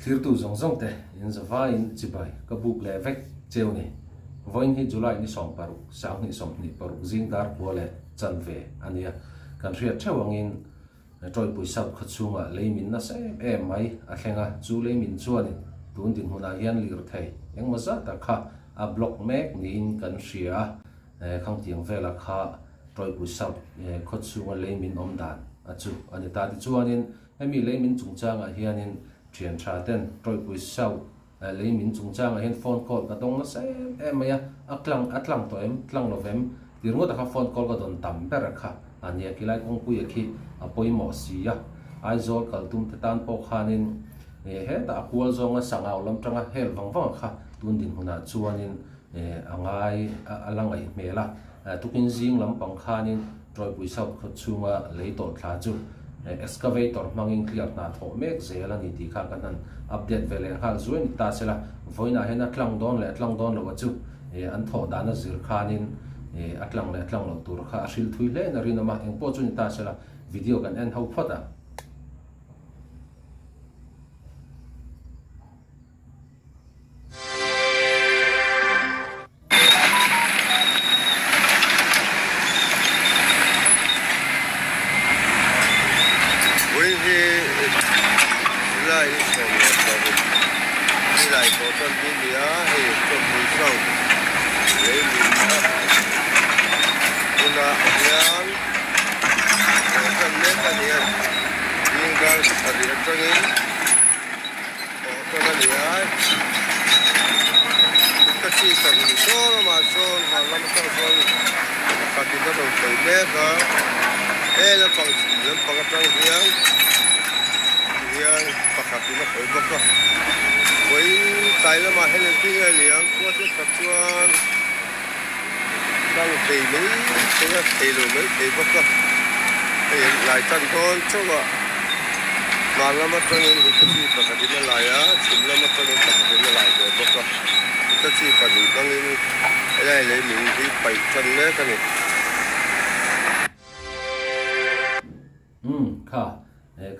thir tu zong zong te in zawa in chibai ka buk le vek cheu ni voin hi July ni som paru sang ni som ni paru jing dar pole chan ve ania kan ria thawang in troi pui sap khachunga leimin na se em mai a hlenga chu leimin chuan tun din huna hian lir thei eng maza ta kha a block mek ni in kan ria khang tiang vela kha troi pui sap khachunga leimin om dan achu ani ta ti chuanin hemi leimin chungchanga hianin thian tha ten troi pui sap leimin chungchanga hian phone call ka dong na se em mai atlang to em tlang lovem tirngo ta kha phone call ka don tam ber kha ania kilai kong pui khi apoi mo sia aizol kaltum te tan po khanin he ta akwal zonga sangaw lam tanga hel wang kha tun din huna chuanin angai alangai mela tukin jing lam pang khanin troi pui sap khachunga leiton thla chu excavator mangin clear na tho mek zela ni ti kha kanan update vele hal zuin ta sela voina hena tlang don lo chu an tho dana zir khanin atlang lo tur kha ashil thui le na rinama eng po chu ni ta sela video kan en ho phota lại có con đi mía thì con mùi sâu lấy mùi sâu nhưng mà nhán có con nét là nhé nhưng mà ở địa cho nên có con là nhé cái gì cần số mà số hoặc là một số các cái đó đồng thời bé đó đây là bằng cái trang hiến pakhat na khoi baka với tại là mà hay là cái này liang qua cái tập chuan đang tì mấy cái tì rồi mấy tì baka thì lại tan con cho mà là mà cho nên cái gì pakhat na lại á chim là mà cho nên pakhat na lại rồi baka cái gì pakhat na nên cái này lấy mình đi bảy chân đấy cái này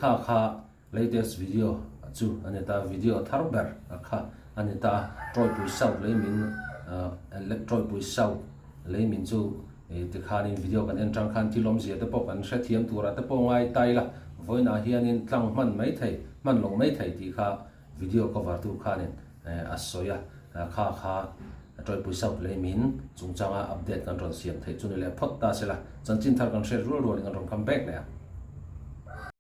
kha latest video chu aneta video tharber kha aneta troi pui sau leimin troi pui sau leimin chu te khanin video kan en tang khan tilom zia te pok an hre thiam tura te po ngai taila voina hianin tlang man mai thei man long mai thei ti kha video cover tu khanin asoya kha troi pui sau leimin chungchanga update kan ron siam thei chu le phot ta sela chanchin thar kan hre rul kan ron come back le